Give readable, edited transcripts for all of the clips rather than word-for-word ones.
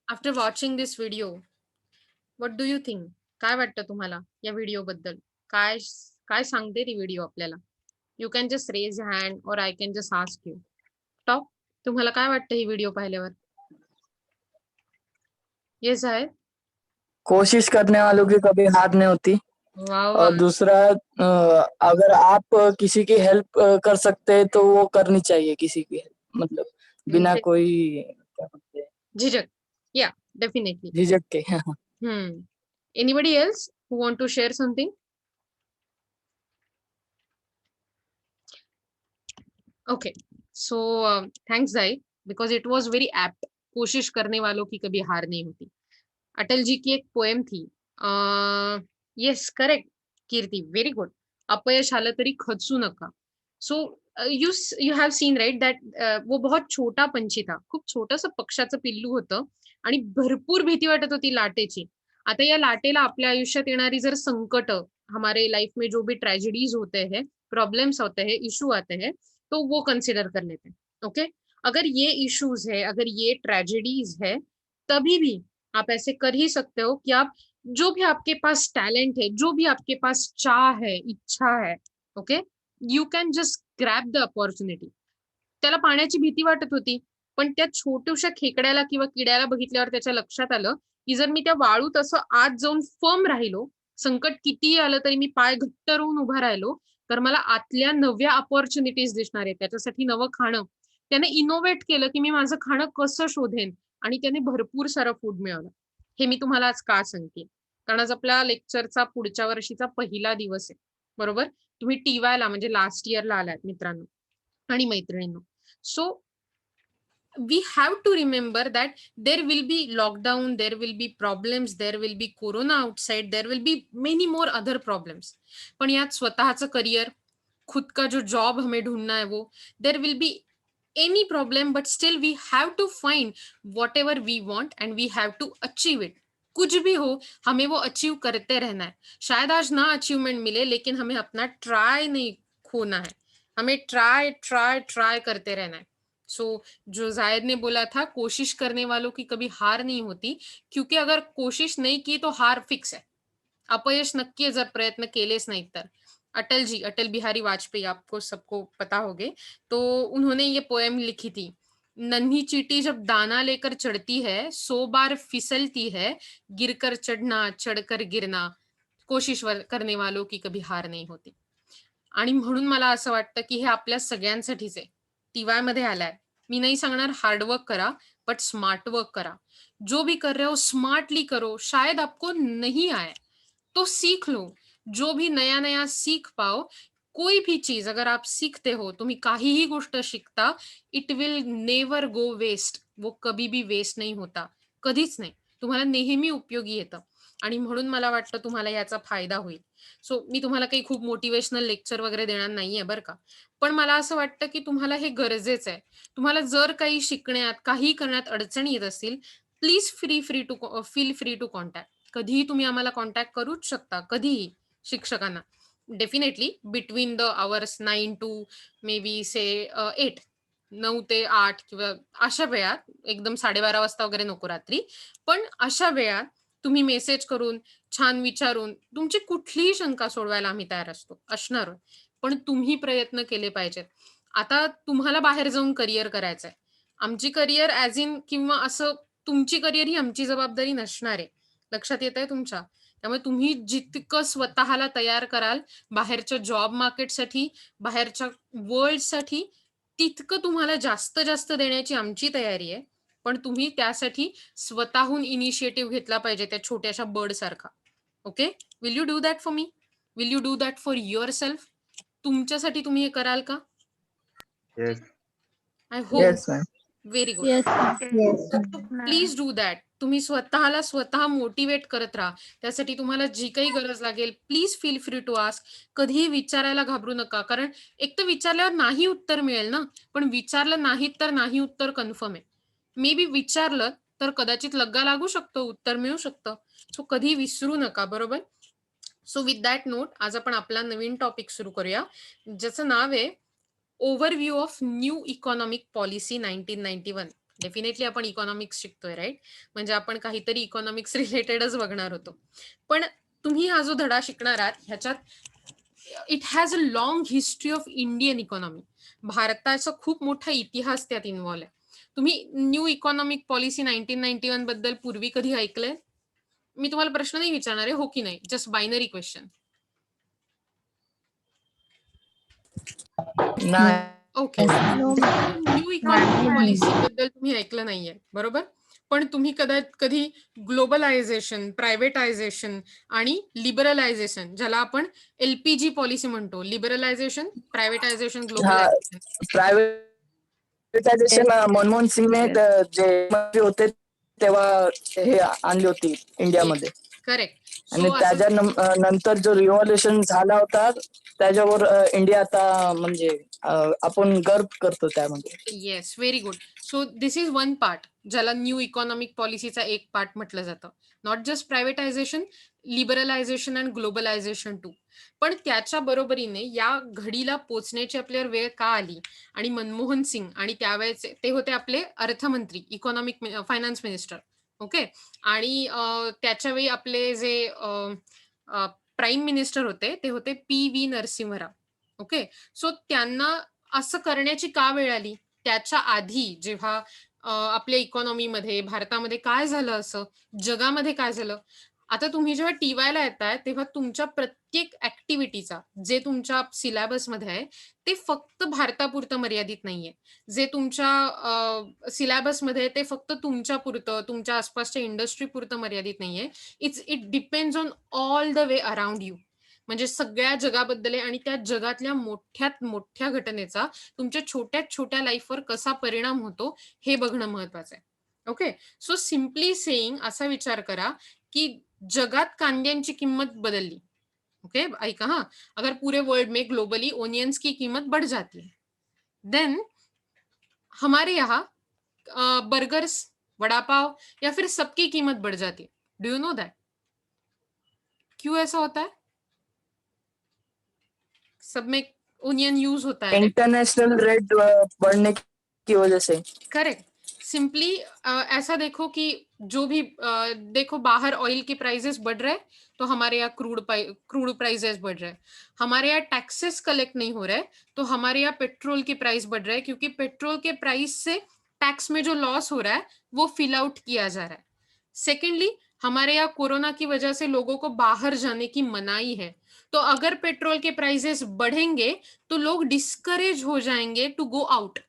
After watching this video, what do you think? काय वाटतं तुम्हाला या व्हिडिओबद्दल? काय काय सांगते ती व्हिडिओ आपल्याला? You can just raise hand or I can just ask you. Talk. तुम्हाला काय वाटतं ही व्हिडिओ पाहिल्यावर? येस आहे. कोशिश करने वालों की कभी हार नहीं होती। वाह और वाह. दूसरा अगर आप किसी की हेल्प कर सकते हैं तो वो करनी चाहिए किसी की help, मतलब बिना कोई क्या बोलते हैं झिझक. या डेफिनेटली. झिझक के। Anybody else who want to share something? Okay. So thanks Jai, because it was very apt. कोशिश करने वालों की कभी हार नहीं होती. अटल जी की एक पोएम थी. Yes, correct. Kirti, very good. अपयश आलं तरी खचू नका. So you you have seen right that वो बहुत छोटा पंछी था. खूप छोटंसं पक्षाचं पिल्लू होतं आणि भरपूर भीती वाटत होती लाटेची. आता या लाटेला आपल्या आयुष्यात येणारी जर संकट, हमारे लाइफ में जो भी ट्रेजेडीज होते हैं, प्रॉब्लम्स होते हैं, इशू आते हैं, तो वो कंसिडर कर लेते हैं. ओके. अगर ये इश्यूज है, अगर ये ट्रेजेडीज है, तभी भी आप ऐसे कर ही सकते हो कि आप जो भी आपके पास टैलेंट है, जो भी आपके पास चाह है, इच्छा है, okay, you can just grab the opportunity. त्याला पाण्याची भीती वाटत होती, पण त्या छोट्याशा खेकड्याला किंवा किड्याला बघितल्यावर त्याच्या लक्षात आलं, की जर मी त्या वाळूत असं आत जाऊन फर्म राहिलो, संकट कितीही आलं तरी मी पाय घट्ट रोवून उभा राहिलो, तर मला आतल्या नव्या अपॉर्च्युनिटीज दिसणार आहेत. त्याच्यासाठी नवं खाणं. त्याने इनोव्हेट केलं, की मी माझं खाणं कसं शोधेन आणि त्याने भरपूर सारं फूड मिळवलं. हे मी तुम्हाला आज का सांगते? कारण आज आपल्या लेक्चरचा पुढच्या वर्षीचा पहिला दिवस आहे. बरोबर? तुम्ही टी-वायला म्हणजे लास्ट इयरला आलात मित्रांनो आणि मैत्रिणींनो. So we have to remember that there will be lockdown, there will be problems, there will be corona outside, there will be many more other problems. पण यात स्वतःचं करियर, खुद का जो जॉब हमें ढूंढना है वो, there will be any problem, but still we have to find whatever we want and we have to achieve it. कुछ भी हो, हमें वो अचीव करते रहना है. शायद आज ना अचीवमेंट मिले, लेकिन हमें अपना ट्राई नहीं खोना है. हमें ट्राई ट्राई ट्राई करते रहना है. सो जो जायद ने बोला था, कोशिश करने वालों की कभी हार नहीं होती, क्योंकि अगर कोशिश नहीं की तो हार फिक्स है. अपयश नक्की आहे जर प्रयत्न केलेच नाहीत तर. अटल जी, अटल बिहारी वाजपेयी, आपको सबको पता होगे, तो उन्होंने ये पोएम लिखी थी. नन्ही चींटी जब दाना लेकर चढ़ती है, 100 बार फिसलती है, गिरकर चढ़ना, चढ़कर गिरना, कोशिश करने वालों की कभी हार नहीं होती. आणि म्हणून मला असं वाटतं, की हे आपल्या सगळ्यांसाठीच आहे. टी-वायमध्ये आलाय. मी नाही सांगणार हार्ड करा, बट स्मार्ट वर्क करा. जो भी कर रहे हो स्मार्टली करो. शायद आपको नहीं आए, तो सीख लो. जो भी नया-नया सीख पाओ. कोई भी चीज अगर आप सीखते हो, तुम्ही काहीही गोष्ट शिकता, it will never go waste. वो कभी भी वेस्ट नहीं होता. कधीच नाही. तुम्हाला नेहमी उपयोगी येतं आणि म्हणून मला वाटतं तुम्हाला याचा फायदा होईल. सो मी तुम्हाला काही खूप मोटिव्हेशनल लेक्चर वगैरे देणार नाहीये बरं का. पण मला असं वाटतं, की तुम्हाला हे गरजेचं आहे. तुम्हाला जर काही शिकण्यात, काही करण्यात अडचणी येत असतील, please feel free to contact. कधीही तुम्ही आम्हाला कॉन्टॅक्ट करूच शकता, कधीही शिक्षकांना. Definitely between the hours 9 to may be say 8. 9 ते 8 किंवा अशा वेळात, एकदम 12:30 वाजता वगैरे नको रात्री. पण अशा वेळात तुम्ही मेसेज करून, छान विचारून, तुमची कुठलीही शंका सोडवायला आम्ही तयार असणार आहोत. पण तुम्ही प्रयत्न केले पाहिजेत. आता तुम्हाला बाहेर जाऊन करियर करायचंय. आमची करियर ॲज इन किंवा असं तुमची करियर ही आमची जबाबदारी नसणार आहे. लक्षात येतंय तुमच्या? त्यामुळे तुम्ही जितकं स्वतःला तयार कराल बाहेरच्या जॉब मार्केटसाठी, बाहेरच्या वर्ल्डसाठी, तितकं तुम्हाला जास्त देण्याची आमची तयारी आहे. पण तुम्ही त्यासाठी स्वतःहून इनिशिएटिव्ह घेतला पाहिजे त्या छोट्याशा बर्डसारखा. Okay? Will you do that for me? Will you do that for yourself? तुमच्यासाठी तुम्ही हे कराल का? Yes. I hope. Yes ma'am. Very good. Yes, ma'am. Yes, ma'am. Please do that. तुम्ही स्वतःला स्वतः मोटिवेट करत राहा. त्यासाठी तुम्हाला जी काही गरज लागेल, please feel free to ask. कधीही विचारायला घाबरू नका. कारण एक तर विचारल्यावर नाही उत्तर मिळेल ना, पण विचारलं नाहीत तर नाही उत्तर कन्फर्म आहे. मे बी विचारलं तर कदाचित लग्गा लागू शकतो, उत्तर मिळू शकतं. सो कधी विसरू नका, बरोबर? सो विथ दॅट नोट आज आपण आपला नवीन टॉपिक सुरू करूया, ज्याचं नाव आहे overview of new economic policy 1991. Definitely आपण इकॉनॉमिक्स शिकतोय, राईट? म्हणजे आपण काहीतरी इकॉनॉमिक्स रिलेटेडच बघणार होतो. पण तुम्ही हा जो धडा शिकणार आहात ह्याच्यात it has a long history of Indian economy. भारताचा खूप मोठा इतिहास त्यात इन्व्हॉल्व आहे. तुम्ही न्यू इकॉनॉमिक पॉलिसी 1991 बद्दल पूर्वी कधी ऐकलंय? मी तुम्हाला प्रश्न नाही विचारणार आहे, हो की नाही? Just binary question. नाही. ओके. न्यू इकॉनॉमिक पॉलिसी बद्दल तुम्ही ऐकलं नाहीये, बरोबर? पण तुम्ही कधी ग्लोबलायझेशन, प्रायव्हेटायझेशन आणि लिबरलायझेशन, ज्याला आपण LPG पॉलिसी म्हणतो, लिबरलायझेशन, प्रायव्हेटायझेशन, हा, ग्लोबलायझेशन. प्रायव्हेटायझेशन मनमोहन सिंगने जे मंत्री होते तेव्हा हे आणली होती इंडियामध्ये. करेक्ट. आणि सो असं नंतर जो रिव्हॉल्युशन झाला होता त्याच्यावर इंडिया आता म्हणजे आपण गर्व करतो त्यामध्ये. Yes, very good. So this is one part, ज्याला न्यू इकॉनॉमिक पॉलिसीचा एक पार्ट म्हटलं जातं. Not just privatisation, liberalisation and globalisation too. पण त्याच्या बरोबरीने या घडीला पोचण्याची आपल्यावर वेळ का आली आणि मनमोहन सिंग आणि त्यावेळेचे ते होते आपले अर्थमंत्री, इकॉनॉमिक फायनान्स मिनिस्टर. ओके. आणि त्याच्यावेळी आपले जे प्राईम मिनिस्टर होते ते होते PV नरसिंहराव. ओके. सो त्यांना असं करण्याची का वेळ आली? त्याच्या आधी जेव्हा आपल्या इकॉनॉमीमध्ये, भारतामध्ये काय झालं असं? जगामध्ये काय झालं? आता तुम्ही जेव्हा टी-वायला येताय, तेव्हा तुमच्या प्रत्येक ॲक्टिव्हिटीचा, जे तुमच्या सिलेबसमध्ये आहे, ते फक्त भारतापुरतं मर्यादित नाहीये. जे तुमच्या सिलेबसमध्ये आहे, ते फक्त तुमच्यापुरतं, तुमच्या आसपासच्या इंडस्ट्रीपुरतं मर्यादित नाहीये. It depends on all the way around you. म्हणजे सगळ्या जगाबद्दल आहे आणि त्या जगातल्या मोठ्यात मोठ्या घटनेचा तुमच्या छोट्यात छोट्या लाईफवर कसा परिणाम होतो हे बघणं महत्वाचं आहे. ओके. सो सिम्पली सेईंग असा विचार करा की जगात कांद्यांची किंमत बदलली. ओके, ऐका हा. अगर पूरे वर्ल्ड में ग्लोबली ओनियंस की कीमत बढ़ जाती है, देन हमारे यहाँ बर्गर्स, वड़ा पाव या फिर सबकी कीमत बढ़ जाती है. Do you know that? क्यों ऐसा होता है? सब में ओनियन यूज होता है, राइट? इंटरनेशनल रेट बढ़ने की वजह से। करेक्ट. सिंपली ऐसा देखो कि जो भी देखो बाहर ऑयल के प्राइसेस बढ़ रहे हैं तो हमारे यहाँ क्रूड प्राइसेस बढ़ रहे हैं. हमारे यहाँ टैक्सेस कलेक्ट नहीं हो रहे तो हमारे यहाँ पेट्रोल के प्राइस बढ़ रहे हैं क्योंकि पेट्रोल के प्राइस से टैक्स में जो लॉस हो रहा है वो फिल आउट किया जा रहा है. सेकेंडली, हमारे यहाँ कोरोना की वजह से लोगों को बाहर जाने की मनाही है. तो अगर पेट्रोल के प्राइसेस बढ़ेंगे तो लोग डिस्करेज हो जाएंगे to go out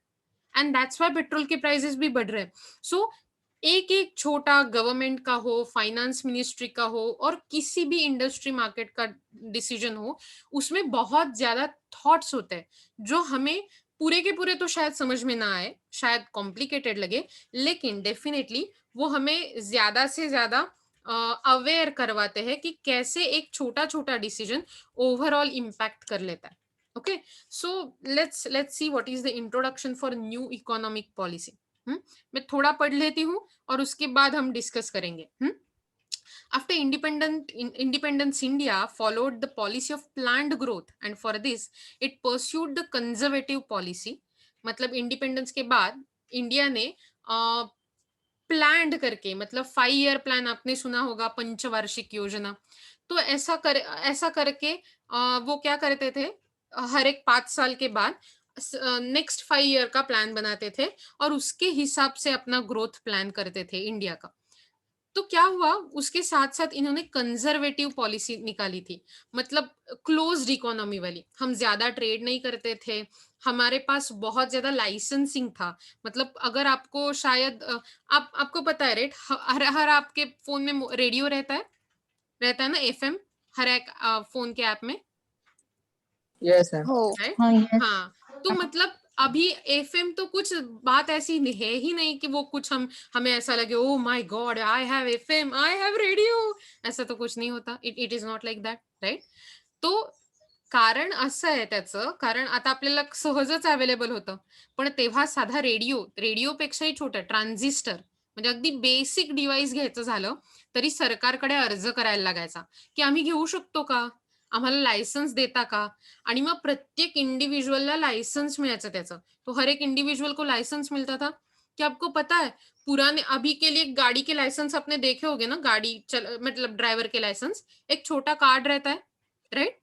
and that's why petrol के प्राइसेस भी बढ़ रहे हैं. सो एक एक छोटा गवर्नमेंट का हो, फाइनेंस मिनिस्ट्री का हो और किसी भी इंडस्ट्री मार्केट का डिसीजन हो, उसमें बहुत ज्यादा थॉट्स होते हैं जो हमें पूरे के पूरे तो शायद समझ में ना आए, शायद कॉम्प्लिकेटेड लगे, लेकिन डेफिनेटली वो हमें ज्यादा से ज्यादा अवेयर करवाते हैं कि कैसे एक छोटा छोटा डिसीजन ओवरऑल इम्पैक्ट कर लेता है. Okay. So let's see what is the introduction for new economic policy. मैं थोड़ा पढ़ लेती हूँ और उसके बाद हम डिस्कस करेंगे. After independence, India followed the policy of planned growth, and for this, it pursued the conservative policy. मतलब इंडिपेंडेंस के बाद इंडिया ने प्लान्ड करके, मतलब 5 ईयर प्लान आपने सुना होगा, पंचवार्षिक योजना. तो ऐसा करके वो क्या करते थे, हर एक 5 साल के बाद नेक्स्ट 5 ईयर का प्लान बनाते थे और उसके हिसाब से अपना ग्रोथ प्लान करते थे इंडिया का. तो क्या हुआ, उसके साथ साथ इन्होंने कंजर्वेटिव पॉलिसी निकाली थी. मतलब क्लोज्ड इकोनॉमी वाली. हम ज्यादा ट्रेड नहीं करते थे, हमारे पास बहुत ज्यादा लाइसेंसिंग था. मतलब अगर आपको शायद आपको पता है, रेट हर हर आपके फोन में रेडियो रहता है ना, FM, हर एक फोन के ऐप में यस है। हो. है. हाँ, yes. हाँ, तो मतलब अभी FM तो कुछ बात ऐसी है ही नहीं कि वो कुछ हमें ऐसा लगे oh my god I have FM, I have radio. ऐसा तो कुछ नहीं होता. It is not like that, right? तो कारण असं आहे त्याचं, कारण आता आपल्याला सहजच अवेलेबल होतं. पण तेव्हा साधा रेडिओपेक्षाही छोटं ट्रान्झिस्टर, म्हणजे अगदी बेसिक डिव्हाइस घ्यायचं झालं तरी सरकारकडे अर्ज करायला लागायचा की आम्ही घेऊ शकतो का, आम्हाला लायसन्स देता का. आणि मग प्रत्येक इंडिव्हिज्युअलला लायसन्स मिळायचं त्याचं. तो हर एक इंडिव्हिज्युअल को लायसन्स मिलता था. कि आपको पता है पुराने अभी के लिए गाड़ी के लाइसेंस आपने देखे होंगे ना, गाड़ी मतलब ड्राइवर के लाइसेंस, एक छोटा कार्ड रहता है, राइट?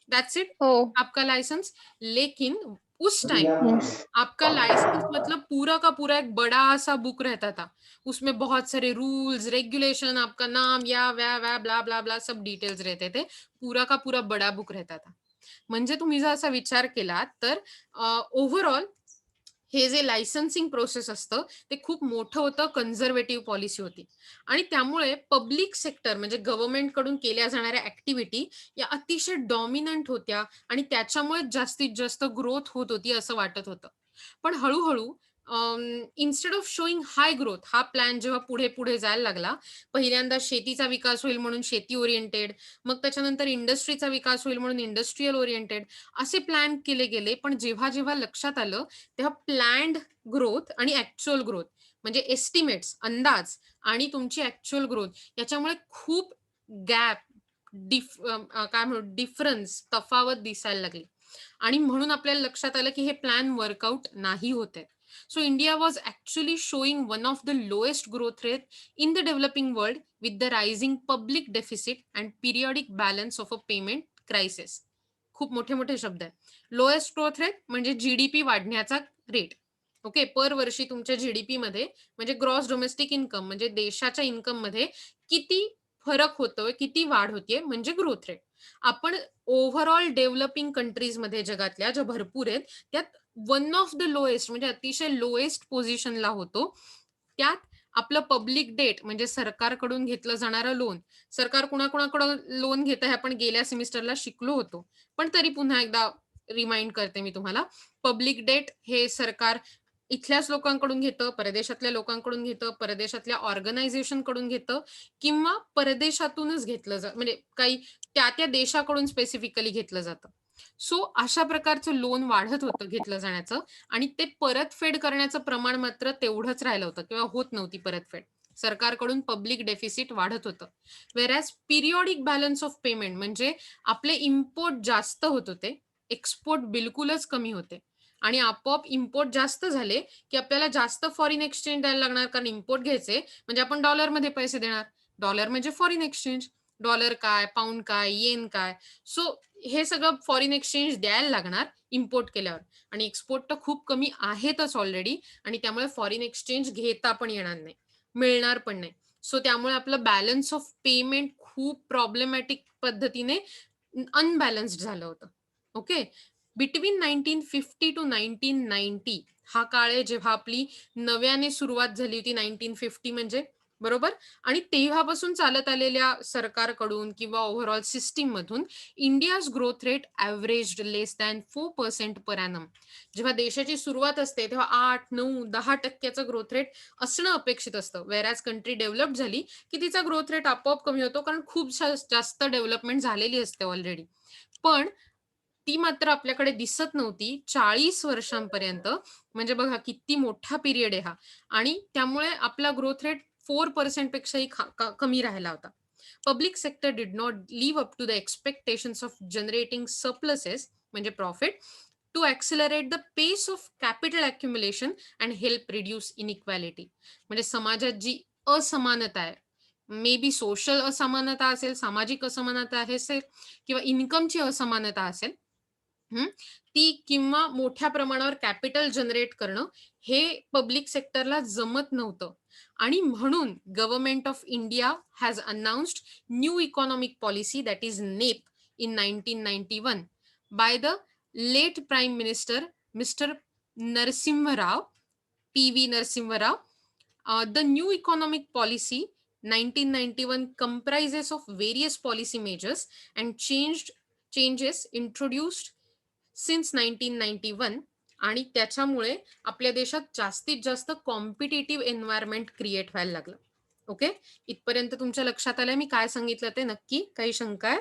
दैट्स इट, ओ आपका लाइसेंस। लेकिन उस टाइम यस आपका लाइसेंस मतलब पूरा का पूरा एक बड़ा सा बुक रहता था, उसमें बहुत सारे रूल्स रेगुलेशन, आपका नाम या व्या व्या ब्ला ब्ला ब्ला सब डिटेल्स रहते थे, पूरा का पूरा बडा बुक रहता था. म्हणजे तुम्ही जर असा विचार केला तर ओव्हरऑल हे जे लायसन्सिंग प्रोसेस असतं ते खूप मोठं होतं, कन्झर्वेटिव्ह पॉलिसी होती आणि त्यामुळे पब्लिक सेक्टर म्हणजे गव्हर्नमेंट कडून केल्या जाणाऱ्या ऍक्टिव्हिटी या अतिशय डॉमिनंट होत्या आणि त्याच्यामुळे जास्तीत जास्त ग्रोथ होत होती असं वाटत होतं. पण हळू-हळू instead of showing high growth हा प्लॅन जेव्हा पुढे-पुढे जायला लागला, पहिल्यांदा शेतीचा विकास होईल म्हणून शेती ओरिएंटेड, मग त्याच्यानंतर इंडस्ट्रीचा विकास होईल म्हणून इंडस्ट्रियल ओरिएंटेड असे प्लॅन केले गेले. पण जेव्हा-जेव्हा लक्षात आलं तेव्हा प्लॅन्ड ग्रोथ आणि ॲक्चुअल ग्रोथ म्हणजे एस्टिमेट्स अंदाज आणि तुमची ॲक्चुअल ग्रोथ याच्यामुळे खूप गॅप काय म्हणू डिफरन्स तफावत दिसायला लागली आणि म्हणून आपल्याला लक्षात आलं की हे प्लॅन वर्कआउट नाही होत आहेत. So India was actually showing one of the lowest growth rate in the developing world with the rising public deficit and periodic balance of a payment crisis. खूप मोठे-मोठे शब्द आहेत. लोएस्ट ग्रोथ रेट म्हणजे GDP वाढण्याचा rate. Okay. पर वर्षी तुमच्या जीडीपीमध्ये म्हणजे ग्रॉस डोमेस्टिक इन्कम म्हणजे देशाच्या इन्कममध्ये किती फरक होतोय, किती वाढ होतीये म्हणजे ग्रोथ रेट. आपण ओव्हरऑल डेव्हलपिंग कंट्रीजमध्ये जगातल्या ज्या भरपूर आहेत, त्यात वन ऑफ द लोएस्ट म्हणजे अतिशय लोएस्ट पोझिशनला होतो. त्यात आपलं पब्लिक डेट म्हणजे सरकारकडून घेतलं जाणारं लोन. सरकार कुणाकुणाकडून लोन घेतं हे आपण गेल्या सेमिस्टरला शिकलो होतो. पण तरी पुन्हा एकदा रिमाइंड करते मी तुम्हाला. पब्लिक डेट हे सरकार इथल्याच लोकांकडून घेतं, परदेशातल्या लोकांकडून घेतं, परदेशातल्या ऑर्गनायझेशनकडून घेतं किंवा परदेशातूनच घेतलं म्हणजे काही त्या देशाकडून स्पेसिफिकली घेतलं जातं. सो अशा प्रकारचं लोन वाढत होतं घेतलं जाण्याचं आणि ते परतफेड करण्याचं प्रमाण मात्र तेवढंच राहिलं होतं किंवा होत नव्हती परतफेड. सरकारकडून पब्लिक डेफिसिट वाढत होतं. व्हेअरॅज पिरियॉडिक बॅलन्स ऑफ पेमेंट म्हणजे आपले इम्पोर्ट जास्त होत होते, एक्सपोर्ट बिलकुलच कमी होते आणि आपोआप इम्पोर्ट जास्त झाले, की आपल्याला जास्त फॉरेन एक्सचेंज द्यायला लागणार कारण इम्पोर्ट घ्यायचे म्हणजे आपण डॉलरमध्ये पैसे देणार. डॉलर म्हणजे फॉरेन एक्सचेंज. डॉलर काय, पाऊंड काय, येन काय. सो हे सगळं फॉरेन एक्सचेंज द्यायला लागणार इम्पोर्ट केल्यावर आणि एक्सपोर्ट तर खूप कमी आहेतच ऑलरेडी आणि त्यामुळे फॉरेन एक्सचेंज घेता पण येणार नाही, मिळणार पण नाही. सो त्यामुळे आपलं बॅलन्स ऑफ पेमेंट खूप प्रॉब्लेमॅटिक पद्धतीने अनबॅलन्स्ड झालं होतं. ओके. बिटवीन 1950 टू 1990 हा काळ आहे जेव्हा आपली नव्याने सुरुवात झाली होती 1950 म्हणजे बरोबर आणि तेव्हापासून चालत आलेल्या सरकारकडून किंवा ओव्हरऑल सिस्टीम मधून इंडियाज ग्रोथ रेट ॲव्हरेज्ड लेस दॅन 4% पर ॲनम. जेव्हा देशाची सुरुवात असते तेव्हा 8, 9, 10% ग्रोथ रेट असणं अपेक्षित असतं. व्हेअरॅज कंट्री डेव्हलप झाली की तिचा ग्रोथ रेट आपोआप कमी होतो कारण खूप जास्त डेव्हलपमेंट झालेली असते ऑलरेडी. पण ती मात्र आपल्याकडे दिसत नव्हती 40 वर्षांपर्यंत. म्हणजे बघा किती मोठा पिरियड आहे हा आणि त्यामुळे आपला ग्रोथ रेट 4% पेक्षाही कमी राहिला होता. Public sector did not live up to the expectations of generating surpluses म्हणजे profit to accelerate the pace of capital accumulation and help reduce inequality. म्हणजे समाजात जी असमानता आहे, मे बी सोशल असमानता असेल, सामाजिक असमानता असेल किंवा इन्कमची असमानता असेल, ती किंवा मोठ्या प्रमाणावर कॅपिटल जनरेट करणं हे पब्लिक सेक्टरला जमत नव्हतं आणि म्हणून government of India has announced new economic policy that is NEP in 1991 by the late prime minister mister Narasimha Rao P V. Narasimha the new economic policy 1991 comprises of various policy measures and changes introduced since 1991 आणि त्याच्यामुळे आपल्या देशात जास्तीत जास्त competitive environment create व्हायला लागलं. Okay. इथपर्यंत तुमच्या लक्षात आलंय मी काय सांगितलं ते नक्की? काही शंका आहे?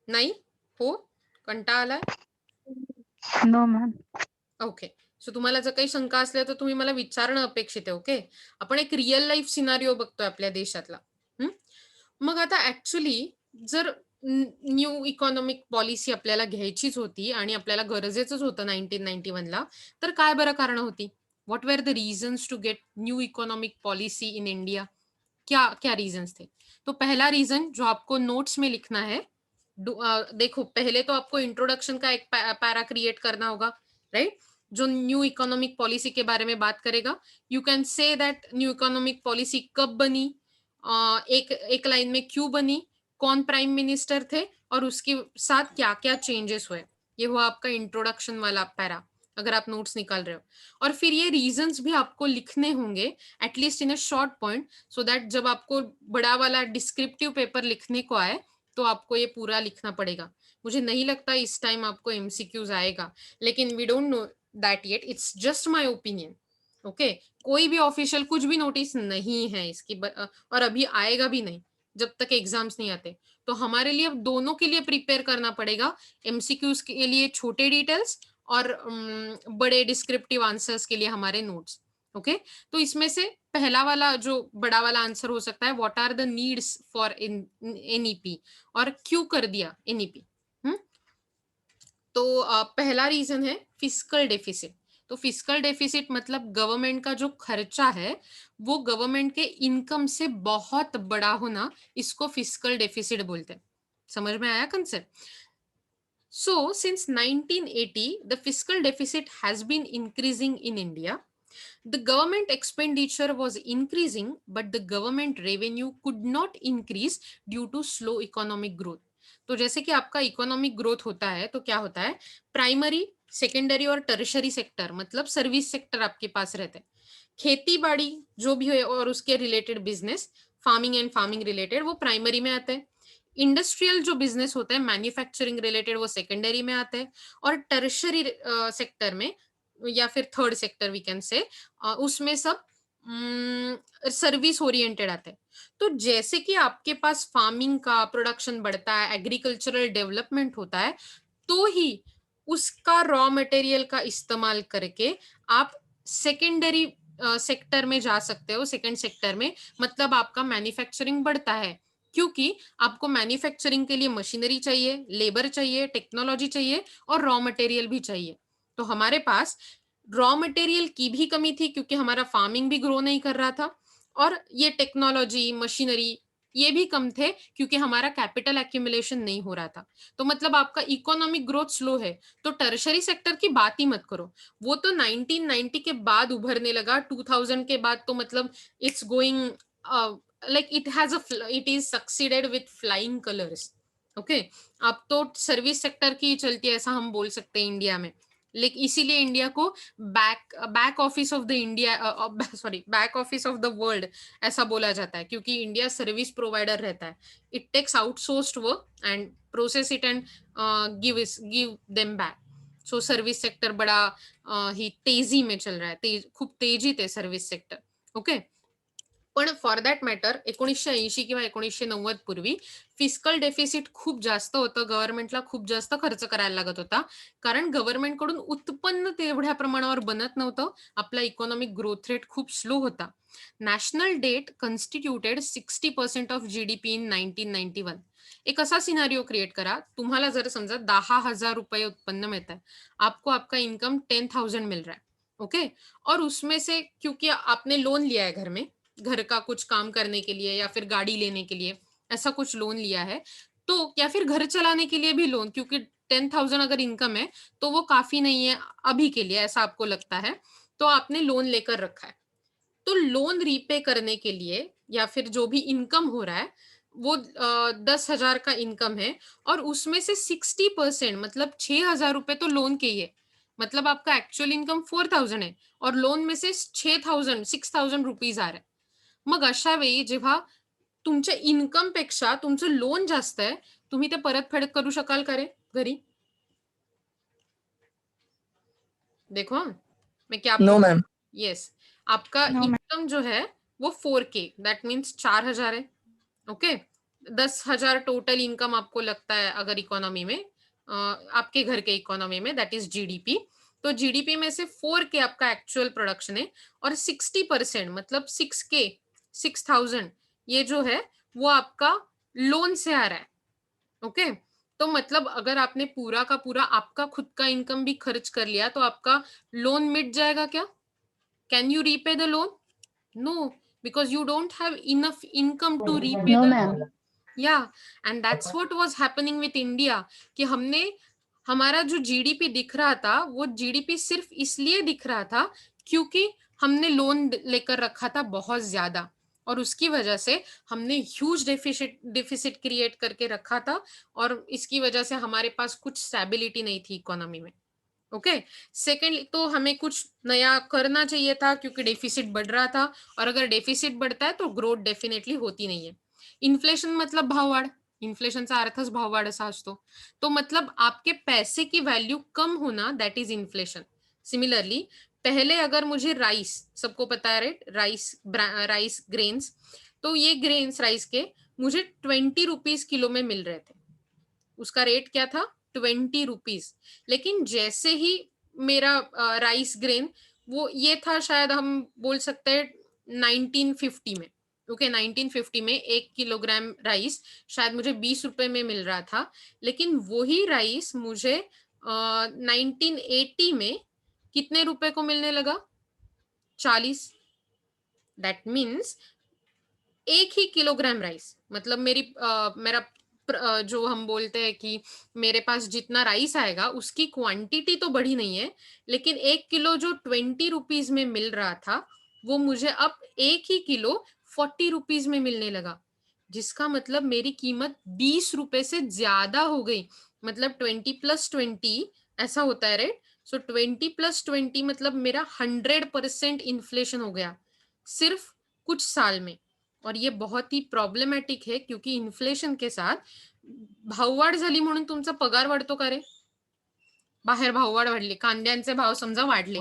नाही? हो? कंटाळा आलाय? No ma'am. ओके. सो तुम्हाला जर काही शंका असल्या तर तुम्ही मला विचारणं अपेक्षित आहे. ओके. आपण एक रिअल लाईफ सिनारिओ बघतोय आपल्या देशातला. मग आता ऍक्च्युली जर न्यू इकॉनॉमिक पॉलिसी आपल्याला घ्यायचीच होती आणि आपल्याला गरजेचंच होतं 1991 ला. तर काय बरं कारणं होती? What were the reasons to get new economic policy in India? क्या क्या रीजंस थे? तो पहला रीजन जो आपको नोट्स में लिखना है, देखो पहले तो आपको इंट्रोडक्शन का एक पैरा क्रिएट करना होगा, राइट? जो न्यू इकोनॉमिक पॉलिसी के बारे में बात करेगा. You can say that new economic policy कब बनी, एक एक लाइन में क्यों बनी, कौन प्राइम मिनिस्टर थे और उसके साथ क्या-क्या चेंजेस हुए. ये हुआ आपका इंट्रोडक्शन वाला पैरा, अगर आप नोट्स निकाल रहे हो. और फिर ये रीजंस भी आपको लिखने होंगे at least in a short point, so that जब आपको बड़ा वाला डिस्क्रिप्टिव पेपर लिखने को आए, तो आपको ये पूरा लिखना पड़ेगा. मुझे नहीं लगता इस टाइम आपको एमसीक्यूज आएगा, लेकिन we don't know that yet. It's just my opinion. Okay, कोई भी ऑफिशियल कुछ भी नोटिस नहीं है इसकी और अभी आएगा भी नहीं जब तक एग्जाम्स नहीं आते. तो हमारे लिए दोनों के लिए प्रिपेयर करना पड़ेगा, एमसीक्यूज के लिए छोटे डिटेल्स और बड़े डिस्क्रिप्टिव आंसर्स के लिए हमारे नोट्स. ओके, तो इसमें से पहला वाला जो बड़ा वाला आंसर हो सकता है, what are the needs for NEP, और क्यों कर दिया एनईपी. तो पहला रीजन है फिस्कल डेफिसिट. तो फिस्कल डेफिसिट मतलब गवर्नमेंट का जो खर्चा है वो गवर्नमेंट के इनकम से बहुत बड़ा होना, इसको फिस्कल डेफिसिट बोलते हैं. समझ में आया concept? So, since 1980, the fiscal deficit has been increasing in India. The government expenditure was increasing, but the government revenue could not increase due to slow economic growth. तो जैसे कि आपका इकोनॉमिक ग्रोथ होता है तो क्या होता है, प्राइमरी, सेकेंडरी और टर्शरी सेक्टर मतलब सर्विस सेक्टर आपके पास रहते हैं. खेती बाड़ी जो भी है और उसके related business, farming end farming related, वो प्राइमरी में आते हैं. इंडस्ट्रियल जो बिजनेस होता है मैन्युफैक्चरिंग रिलेटेड, वो सेकेंडरी में आते हैं. और टर्शरी सेक्टर में या फिर third sector we can say, उसमें सब सर्विस ओरिएंटेड आते हैं. तो जैसे कि आपके पास फार्मिंग का प्रोडक्शन बढ़ता है, एग्रीकल्चरल डेवलपमेंट होता है, तो ही उसका रॉ मटेरियल का इस्तेमाल करके आप सेकेंडरी सेक्टर में जा सकते हो. सेकंड सेक्टर में मतलब आपका मैन्युफैक्चरिंग बढ़ता है, क्योंकि आपको मैन्युफैक्चरिंग के लिए मशीनरी चाहिए, लेबर चाहिए, टेक्नोलॉजी चाहिए और रॉ मटेरियल भी चाहिए. तो हमारे पास रॉ मटेरियल की भी कमी थी क्योंकि हमारा फार्मिंग भी ग्रो नहीं कर रहा था, और ये टेक्नोलॉजी, मशीनरी ये भी कम थे क्योंकि हमारा कैपिटल एक्यूमुलेशन नहीं हो रहा था. तो मतलब आपका इकोनॉमिक ग्रोथ स्लो है. तो टर्शरी सेक्टर की बात ही मत करो. वो तो 1990 के बाद उभरने लगा, 2000 के बाद तो मतलब it's going like it is succeeded with flying colours. Okay, अब तो सर्विस सेक्टर की चलती है ऐसा हम बोल सकते हैं इंडिया में. लेकिन इसीलिए इंडिया को back office of the India, sorry, back office of the world ऐसा बोला जाता है, क्योंकि इंडिया सर्विस प्रोवाइडर रहता है. It takes outsourced work and process it and give them back. So service sector बड़ा ही तेजी में चल रहा है, खूप तेजीत आहे सर्विस सेक्टर. ओके, पण फॉर दॅट मॅटर 1980 किंवा 1990 पूर्वी फिस्कल डेफिसिट खूप जास्त होतं. गव्हर्नमेंटला खूप जास्त खर्च करायला लागत होता. कारण गव्हर्नमेंटकडून उत्पन्न तेवढ्या प्रमाणावर बनत नव्हतं. आपला इकॉनॉमिक ग्रोथ रेट खूप स्लो होता. National debt constituted 60% of GDP in 1991. एक असा सिनारियो क्रिएट करा, तुम्हाला जर समजा 10,000 रुपये उत्पन्न मिळत आहे, आपको आपका इनकम 10,000 मिल रहा है. ओके, और उसमें से क्योंकि आपने लोन लिया है घर का कुछ काम करने के लिए या फिर गाड़ी लेने के लिए, ऐसा कुछ लोन लिया है, तो या फिर घर चलाने के लिए भी लोन, क्योंकि 10,000 अगर इनकम है, तो वो काफ़ी नहीं है अभी के लिए, ऐसा आपको लगता है, तो आपने लोन लेकर रखा है. तो लोन रीपे करने के लिए या फिर जो भी इनकम हो रहा है, वो 10,000 का इनकम है और उसमें से 60% मतलब 6,000 रुपए तो लोन के ही है. मतलब आपका एक्चुअल इनकम 4,000 है और लोन में से 6,000 रुपीज आ रहा है. मग अशा वेळी जेव्हा तुमच्या इन्कमपेक्षा तुमचं लोन जास्त आहे, तुम्ही ते परतफेड करू शकाल का रे घरी? देखो हाँ, मैं क्या नो बोल रही मैम. हूँ. यस, आपका नो मैम. इनकम जो है वो 4K, दैट मीन्स 4,000 है. ओके, 10,000 टोटल इनकम आपको लगता है अगर इकोनॉमी में, आपके घर के इकोनॉमी में, दैट इज जीडीपी. तो जीडीपी में से 4K आपका एक्चुअल प्रोडक्शन है और 60% मतलब 6,000 ये जो है वो आपका लोन से आ रहा है. ओके, तो मतलब अगर आपने पूरा का पूरा आपका खुद का इनकम भी खर्च कर लिया तो आपका लोन मिट जाएगा क्या? Can you repay the loan? No, because you don't have enough income to repay No, the ma'am. Loan. Yeah, and that's what was happening with India कि हमने हमारा जो जीडीपी दिख रहा था वो जीडीपी सिर्फ इसलिए दिख रहा था क्योंकि हमने लोन लेकर रखा था बहुत ज्यादा, और उसकी वजह से हमने ह्यूज डेफिसिट डेफिसिट क्रिएट करके रखा था, और इसकी वजह से हमारे पास कुछ स्टेबिलिटी नहीं थी इकोनॉमी में। ओके, सेकेंड, तो हमें कुछ नया करना चाहिए था क्योंकि डेफिसिट बढ़ रहा था, और अगर डेफिसिट बढ़ता है तो ग्रोथ डेफिनेटली होती नहीं है। इन्फ्लेशन मतलब भाववाढ, इन्फ्लेशनचा अर्थच भाववाढ असा असतो, तो मतलब आपके पैसे की वैल्यू कम होना, दैट इज इन्फ्लेशन। सिमिलरली, पहले अगर मुझे राइस, सबको पता है राइट, राइस ग्रेन्स, तो ये ग्रेन्स राइस के मुझे 20 रुपीज किलो में मिल रहे थे, उसका रेट क्या था, 20 रुपीज। लेकिन जैसे ही मेरा राइस ग्रेन, वो ये था, शायद हम बोल सकते हैं 1950 में, ओके 1950 में 1 किलोग्राम राइस शायद मुझे 20 रुपए में मिल रहा था, लेकिन वही राइस मुझे 1980 में कितने रुपए को मिलने लगा, 40। That means 1 he kilogram rice, मतलब मेरा जो हम बोलते हैं कि मेरे पास जितना राइस आएगा उसकी क्वांटिटी तो बढ़ी नहीं है, लेकिन 1 किलो जो 20 रुपीज में मिल रहा था वो मुझे अब 1 ही किलो 40 रुपीज में मिलने लगा, जिसका मतलब मेरी कीमत 20 रुपए से ज्यादा हो गई। मतलब 20 + 20 ऐसा होता है राइट, सो 20 + 20 मतलब मेरा 100% इन्फ्लेशन हो गया सिर्फ कुछ साल में। और ये बहुत ही प्रॉब्लेमॅटिक है क्योंकि इन्फ्लेशन के साथ भाववाढ झाली म्हणून तुमचा पगार वाढतो का रे? बाहेर भाववाढ वाढली, कांद्यांचे भाव समजा वाढले,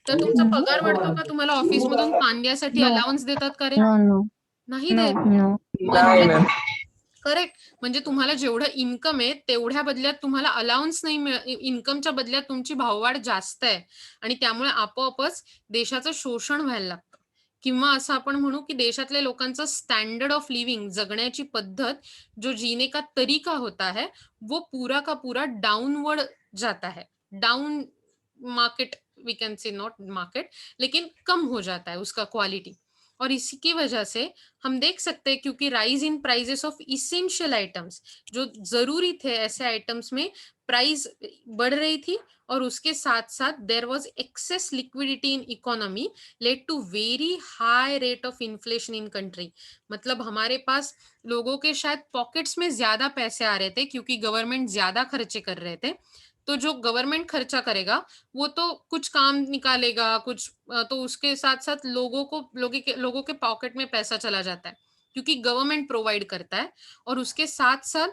तर तुमचा पगार वाढतो का? तुम्हाला ऑफिसमधून कांद्यासाठी No. अलाउन्स देतात का रे? No, no, नाही नो, देत. no. नाही म्हणजे मॅम. करेक्ट, म्हणजे तुम्हाला जेवढं इन्कम आहे तेवढ्या बदल्यात तुम्हाला अलाउन्स नाही इन्कमच्या बदल्यात तुमची भाववाढ जास्त आहे, आणि त्यामुळे आपोआपच देशाचं शोषण व्हायला लागतं, किंवा असं आपण म्हणू की देशातल्या लोकांचं स्टँडर्ड ऑफ लिव्हिंग, जगण्याची पद्धत, जो जीने का तरीका होता है वो पूरा का पूरा डाउनवर्ड जाता है, down market, we can say not market, लेकिन कम हो जाता है उसका क्वालिटी। और इसी की वजह से हम देख सकते हैं क्योंकि rise in prices of essential items, जो जरूरी थे ऐसे आइटम्स में प्राइस बढ़ रही थी, और उसके साथ साथ there was excess liquidity in economy, led to very high rate of inflation in country. मतलब हमारे पास लोगों के शायद पॉकेट्स में ज्यादा पैसे आ रहे थे क्योंकि गवर्नमेंट ज्यादा खर्चे कर रहे थे, तो जो गवर्नमेंट खर्चा करेगा वो तो कुछ काम निकालेगा, कुछ तो उसके साथ साथ लोगों के पॉकेट में पैसा चला जाता है क्योंकि गवर्नमेंट प्रोवाइड करता है, और उसके साथ साथ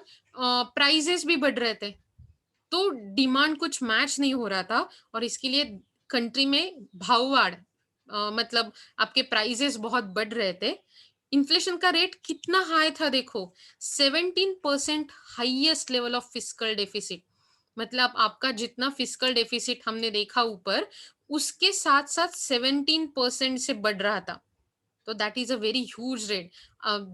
प्राइजेस भी बढ़ रहे थे, तो डिमांड कुछ मैच नहीं हो रहा था, और इसके लिए कंट्री में भाववाढ़, मतलब आपके प्राइजेस बहुत बढ़ रहे थे। इन्फ्लेशन का रेट कितना हाई था देखो, 17% highest level of fiscal deficit. मतलब आपका जितना फिस्कल डेफिसिट हमने देखा ऊपर, उसके साथ साथ 17% से बढ़ रहा था, तो that is a very huge rate.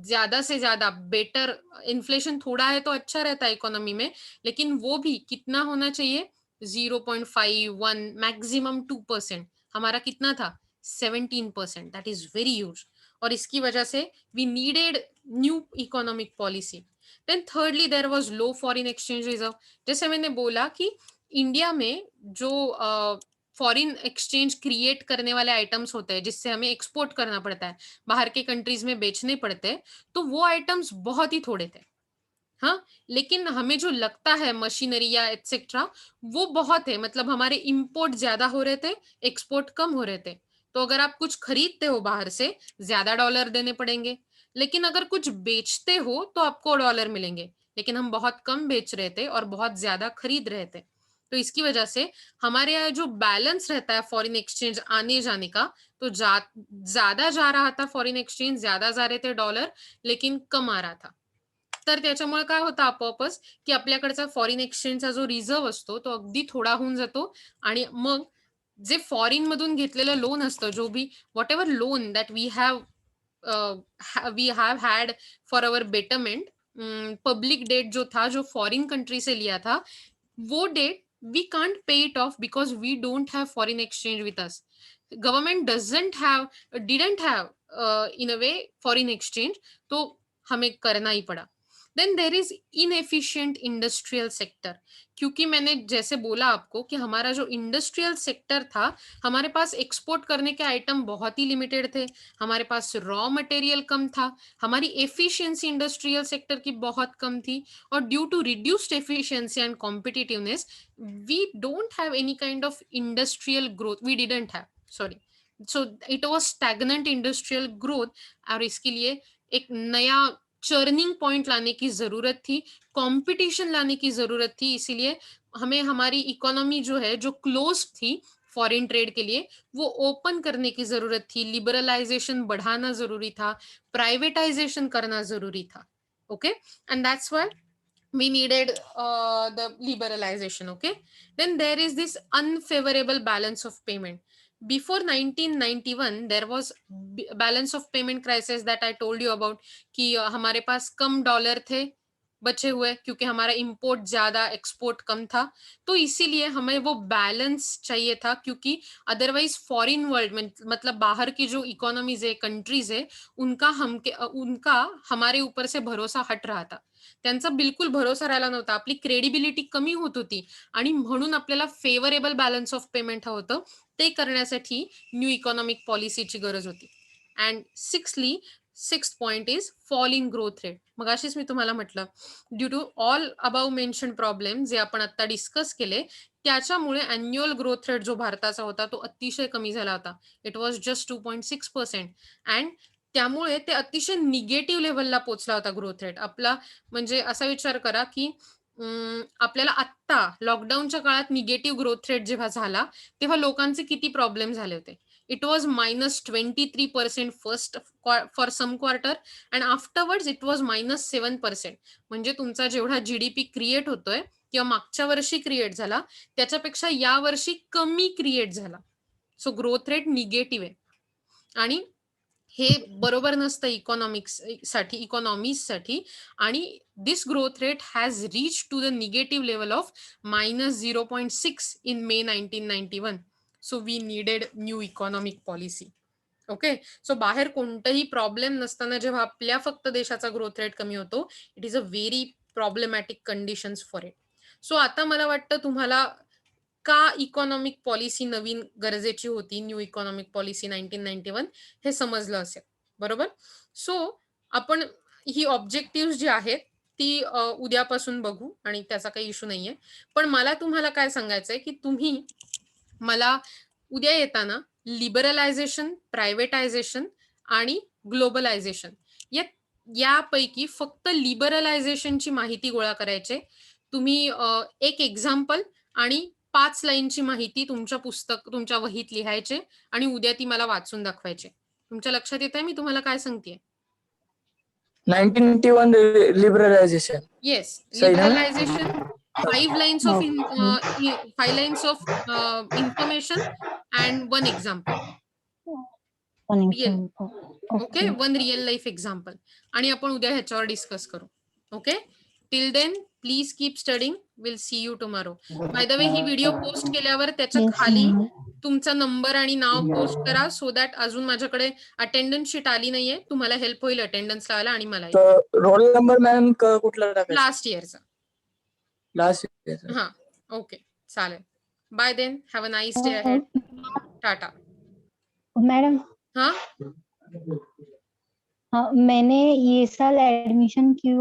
ज्यादा से ज्यादा बेटर, इन्फ्लेशन थोड़ा है तो अच्छा रहता है इकोनॉमी में, लेकिन वो भी कितना होना चाहिए, 0.5 1 मैक्सिमम 2%, हमारा कितना था, 17%, दैट इज वेरी ह्यूज। और इसकी वजह से we needed new economic policy. Then thirdly there was low foreign exchange reserve. जैसे मैंने बोला कि इंडिया में जो फॉरेन एक्सचेंज क्रिएट करने वाले आइटम्स होते हैं जिससे हमें एक्सपोर्ट करना पड़ता है, बाहर के कंट्रीज में बेचने पड़ते हैं, तो वो आइटम्स बहुत ही थोड़े थे। हाँ, लेकिन हमें जो लगता है मशीनरी या एटसेट्रा, वो बहुत है, मतलब हमारे इंपोर्ट ज्यादा हो रहे थे, एक्सपोर्ट कम हो रहे थे। तो अगर आप कुछ खरीदते हो बाहर से, ज्यादा डॉलर देने पड़ेंगे, लेकिन अगर कुछ बेचते हो तो आपको डॉलर मिलेंगे, लेकिन हम बहुत कम बेच रहे थे और बहुत ज्यादा खरीद रहे थे, तो इसकी वजह से हमारे यहाँ जो बैलेंस रहता है फॉरेन एक्सचेंज आने जाने का, तो ज्यादा जा रहा था फॉरेन एक्सचेंज, ज्यादा जा रहे थे डॉलर, लेकिन कम आ रहा था। तर त्याच्यामुळे काय होतं आपोआपच की आपल्याकडचा फॉरेन एक्सचेंजचा जो रिझर्व्ह असतो तो अगदी थोडा होऊन जातो, आणि मग जे फॉरेन मधून घेतलेलं लोन असतं, जो बी whatever loan that we have had for our betterment, public debt जो था, जो फॉरेन कंट्री से लिया था, वो debt we can't pay it off because we don't have foreign exchange with us. Government didn't have in a way foreign exchange, तो हमें करना ही पड़ा. Then there is inefficient industrial sector. क्योंकि मैंने जैसे बोला आपको कि हमारा जो इंडस्ट्रियल सेक्टर था, हमारे पास एक्सपोर्ट करने के आइटम बहुत ही लिमिटेड थे, हमारे पास रॉ मटेरियल कम था, हमारी एफिशिएंसी इंडस्ट्रियल सेक्टर की बहुत कम थी, और due to reduced efficiency and competitiveness we don't have any kind of industrial growth. We didn't have, sorry. So it was stagnant industrial growth. और इसके लिए एक नया चर्निंग पॉइंट लाने की जरूरत थी, कंपटीशन लाने की जरूरत थी. इसीलिए हमें हमारी इकोनॉमी जो है, जो क्लोज थी फॉरेन ट्रेड के लिए, वो ओपन करने की जरूरत थी. लिबरलाइजेशन बढ़ाना जरूरी था, प्राइवेटाइजेशन करना जरूरी था. ओके, एंड दैट्स व्हाई we needed the liberalization. Okay, then there is this unfavorable balance of payment. Before 1991 there was balance of payment crisis that I told you about, कि हमारे पास कम dollar थे बचे हुए, क्योंकि हमारा इंपोर्ट ज्यादा, export कम था. तो इसीलिए हमें वो बैलेंस चाहिए था, क्योंकि अदरवाइज फॉरेन वर्ल्ड में, मतलब बाहर की जो इकोनॉमीज है, कंट्रीज है, उनका हमारे ऊपर से भरोसा हट रहा था. त्यांचा बिलकुल भरोसा राहिला नव्हता. आपली क्रेडिबिलिटी कमी होत होती, आणि म्हणून आपल्याला फेवरेबल बॅलन्स ऑफ पेमेंट हवं होतं. ते करण्यासाठी न्यू इकॉनॉमिक पॉलिसीची गरज होती. And sixth point is fall in growth rate. मगाशीच मी तुम्हाला म्हटलं, due to all above mention problem जे आपण आता डिस्कस केले, त्याच्यामुळे अॅन्युअल ग्रोथ रेट जो भारताचा होता तो अतिशय कमी झाला होता. It was just 2.6%. अँड त्यामुळे ते अतिशय निगेटिव्ह लेवलला पोहोचला होता ग्रोथ रेट आपला. म्हणजे असा विचार करा की आपल्याला आत्ता लॉकडाऊनच्या काळात निगेटिव्ह ग्रोथ रेट जेव्हा झाला, तेव्हा लोकांचे किती प्रॉब्लेम झाले होते. It was -23% first for some quarter, and afterwards it was -7%. म्हणजे तुमचा जेवढा जीडीपी क्रिएट होतोय किंवा मागच्या वर्षी क्रिएट झाला, त्याच्यापेक्षा या वर्षी कमी क्रिएट झाला. सो ग्रोथ रेट निगेटिव्ह आहे. आणि हे बरोबर नसतं इकॉनॉमीसाठी. आणि this growth rate has reach to the negative level of -0.6 in May 1991. So we needed new economic policy. Okay, so बाहेर कोणताही प्रॉब्लेम नसताना जेव्हा आपल्या फक्त देशाचा ग्रोथ रेट कमी होतो, it is a very problematic conditions for it. So आता मला वाटतं तुम्हाला का इकॉनॉमिक पॉलिसी नवीन गरजेची होती, न्यू इकॉनॉमिक पॉलिसी 1991, हे समजलं असेल, बरोबर. सो आपण ही ऑब्जेक्टिव्ह जी आहेत ती उद्यापासून बघू, आणि त्याचा काही इश्यू नाहीये. पण मला तुम्हाला काय सांगायचंय की तुम्ही मला उद्या येताना लिबरलायझेशन, प्रायव्हेटायझेशन आणि ग्लोबलायझेशन यापैकी फक्त लिबरलायझेशनची माहिती गोळा करायचे. तुम्ही एक एक्झाम्पल आणि 5 लाईनची माहिती तुमच्या वहीत लिहायचे, आणि उद्या ती मला वाचून दाखवायचे. तुमच्या लक्षात येत आहे मी तुम्हाला काय सांगतेय? 1991 लिबरलायझेशन. येस, सही ना? Liberalisation. 5 lines of 5 lines of information and 1 example. Real. Okay, 1 real life example. आणि आपण उद्या ह्याच्यावर डिस्कस करू. Okay, till then please keep studying. Will see you tomorrow. By the way, ही व्हिडिओ पोस्ट केल्यावर त्याच्या खाली तुमचा नंबर आणि नाव पोस्ट करा, सो दॅट अजून माझ्याकडे अटेंडन्स शीट आली नाहीये, तुम्हाला हेल्प होईल अटेंडन्स लावायला आणि मला रोल नंबर मॅम कुठला टाकायचा? लास्ट इयरचा. लास्ट इयरचा. हा, ओके, चालेल. Bye then, have a nice day ahead. Tata. Madam, हाँ हाँ मैंने ये साल एडमिशन की